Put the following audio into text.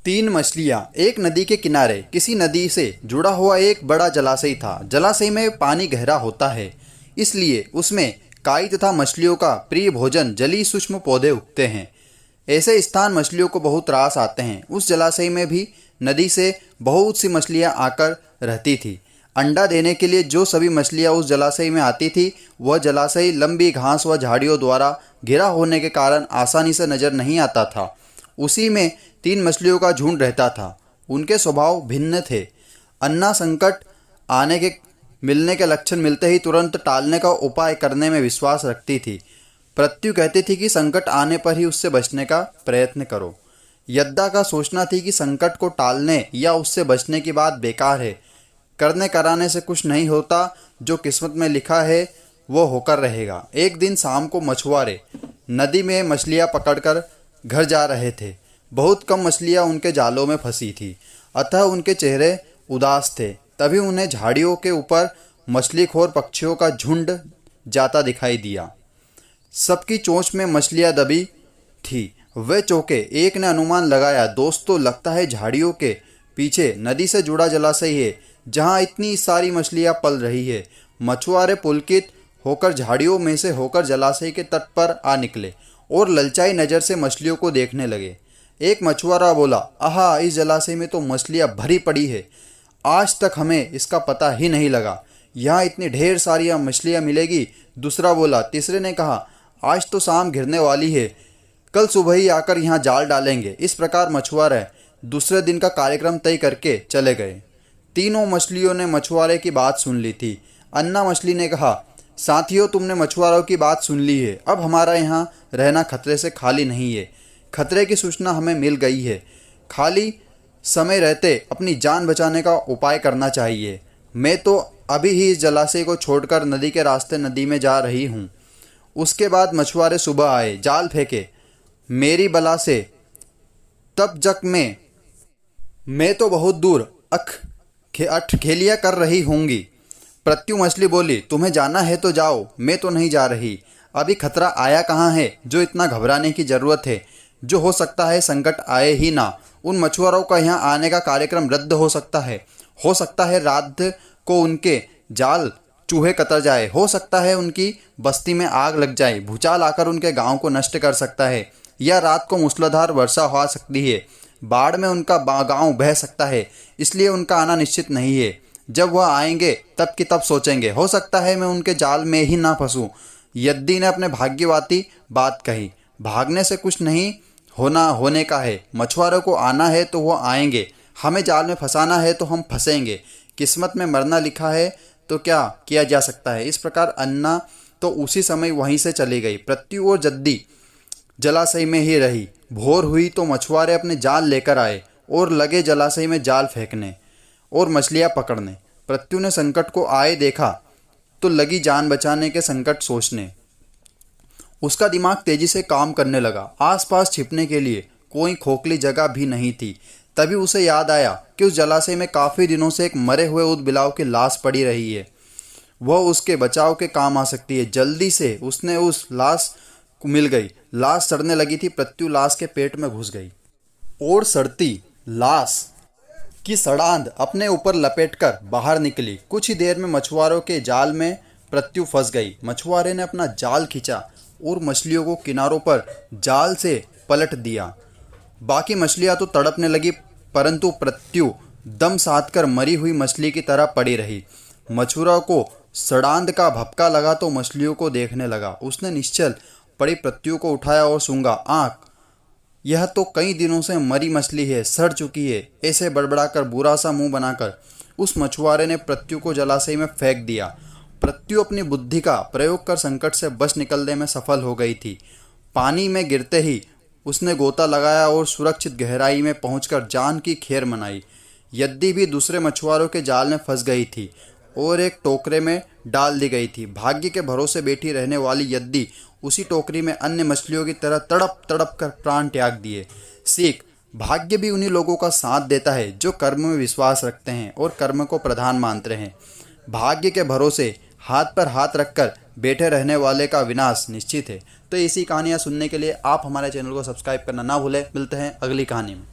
तीन मछलियां। एक नदी के किनारे किसी नदी से जुड़ा हुआ एक बड़ा जलाशय था। जलाशय में पानी गहरा होता है, इसलिए उसमें काई तथा मछलियों का प्रिय भोजन जलीय सूक्ष्म पौधे उगते हैं। ऐसे स्थान मछलियों को बहुत त्रास आते हैं। उस जलाशय में भी नदी से बहुत सी मछलियां आकर रहती थी। अंडा देने के लिए जो सभी मछलियां उस जलाशय में आती थी, वह जलाशय लंबी घास व झाड़ियों द्वारा घिरा होने के कारण आसानी से नजर नहीं आता था। उसी में तीन मछलियों का झुंड रहता था। उनके स्वभाव भिन्न थे। अन्ना संकट आने के मिलने के लक्षण मिलते ही तुरंत टालने का उपाय करने में विश्वास रखती थी। प्रत्यु कहती थी कि संकट आने पर ही उससे बचने का प्रयत्न करो। यद्दा का सोचना थी कि संकट को टालने या उससे बचने की बात बेकार है। करने कराने से कुछ नहीं होता, जो किस्मत में लिखा है वो होकर रहेगा। एक दिन शाम को मछुआरे नदी में मछलियां पकड़कर घर जा रहे थे। बहुत कम मछलियां उनके जालों में फंसी थी, अतः उनके चेहरे उदास थे। तभी उन्हें झाड़ियों के ऊपर मछलीखोर पक्षियों का झुंड जाता दिखाई दिया। सबकी चोंच में मछलियां दबी थी। वे चौंके। एक ने अनुमान लगाया, दोस्तों लगता है झाड़ियों के पीछे नदी से जुड़ा जलाशय है, जहां इतनी सारी मछलियां पल रही है। मछुआरे पुलकित होकर झाड़ियों में से होकर जलाशय के तट पर आ निकले और ललचाई नज़र से मछलियों को देखने लगे। एक मछुआरा बोला, आहा, इस जलाशय में तो मछलियां भरी पड़ी है। आज तक हमें इसका पता ही नहीं लगा, यहाँ इतनी ढेर सारी मछलियां मिलेगी। दूसरा बोला। तीसरे ने कहा, आज तो शाम घिरने वाली है, कल सुबह ही आकर यहाँ जाल डालेंगे। इस प्रकार मछुआरे दूसरे दिन का कार्यक्रम तय करके चले गए। तीनों मछलियों ने मछुआरे की बात सुन ली थी। अन्ना मछली ने कहा, साथियों, तुमने मछुआरों की बात सुन ली है। अब हमारा यहाँ रहना खतरे से खाली नहीं है। खतरे की सूचना हमें मिल गई है। खाली समय रहते अपनी जान बचाने का उपाय करना चाहिए। मैं तो अभी ही इस जलाशय को छोड़कर नदी के रास्ते नदी में जा रही हूँ। उसके बाद मछुआरे सुबह आए, जाल फेंके। मेरी बला से तब जक मैं तो बहुत दूर अटखेलियाँ कर रही होंगी। प्रत्यु मछली बोली, तुम्हें जाना है तो जाओ, मैं तो नहीं जा रही। अभी खतरा आया कहाँ है जो इतना घबराने की ज़रूरत है। जो हो सकता है संकट आए ही ना। उन मछुआरों का यहाँ आने का कार्यक्रम रद्द हो सकता है। रात को उनके जाल चूहे कतर जाए। हो सकता है उनकी बस्ती में आग लग जाए। भूचाल आकर उनके गांव को नष्ट कर सकता है, या रात को मूसलाधार वर्षा हो सकती है। बाढ़ में उनका गांव बह सकता है, इसलिए उनका आना निश्चित नहीं है। जब वह आएंगे तब की तब सोचेंगे। हो सकता है मैं उनके जाल में ही ना फंसूं। यद्दी ने अपने भाग्यवाती बात कही। भागने से कुछ नहीं होने का है। मछुआरों को आना है तो वो आएंगे, हमें जाल में फंसाना है तो हम फंसेंगे। किस्मत में मरना लिखा है तो क्या किया जा सकता है। इस प्रकार अन्ना तो उसी समय वहीं से चली गई। प्रत्यु और जद्दी जलाशय में ही रही। भोर हुई तो मछुआरे अपने जाल लेकर आए और लगे जलाशय में जाल फेंकने और मछलियां पकड़ने। प्रत्यु ने संकट को आए देखा तो लगी जान बचाने के संकट सोचने। उसका दिमाग तेजी से काम करने लगा। आसपास छिपने के लिए कोई खोखली जगह भी नहीं थी। तभी उसे याद आया कि उस जलाशय में काफ़ी दिनों से एक मरे हुए ऊदबिलाव की लाश पड़ी रही है। वह उसके बचाव के काम आ सकती है। जल्दी से उसने उस लाश को मिल गई। लाश सड़ने लगी थी। प्रत्यु लाश के पेट में घुस गई और सड़ती लाश की सड़ांध अपने ऊपर लपेटकर बाहर निकली। कुछ ही देर में मछुआरों के जाल में प्रत्यु फंस गई। मछुआरे ने अपना जाल खींचा और मछलियों को किनारों पर जाल से पलट दिया। बाकी मछलियां तो तड़पने लगी, परंतु प्रत्यु दम साधकर मरी हुई मछली की तरह पड़ी रही। मछुआरों को सड़ांध का भपका लगा तो मछलियों को देखने लगा। उसने निश्चल पड़ी प्रत्यु को उठाया और सूंघा। आँख, यह तो कई दिनों से मरी मछली है, सड़ चुकी है। ऐसे बड़बड़ाकर बुरा सा मुंह बनाकर उस मछुआरे ने प्रत्यु को जलाशय में फेंक दिया। प्रत्यु अपनी बुद्धि का प्रयोग कर संकट से बच निकलने में सफल हो गई थी। पानी में गिरते ही उसने गोता लगाया और सुरक्षित गहराई में पहुंचकर जान की खैर मनाई। यद्दी भी दूसरे मछुआरों के जाल में फंस गई थी और एक टोकरे में डाल दी गई थी। भाग्य के भरोसे बैठी रहने वाली यद्दी उसी टोकरी में अन्य मछलियों की तरह तड़प तड़प कर प्राण त्याग दिए। सीख, भाग्य भी उन्हीं लोगों का साथ देता है जो कर्म में विश्वास रखते हैं और कर्म को प्रधान मानते हैं। भाग्य के भरोसे हाथ पर हाथ रखकर बैठे रहने वाले का विनाश निश्चित है। तो ऐसी कहानियाँ सुनने के लिए आप हमारे चैनल को सब्सक्राइब करना ना भूलें। मिलते हैं अगली कहानी में।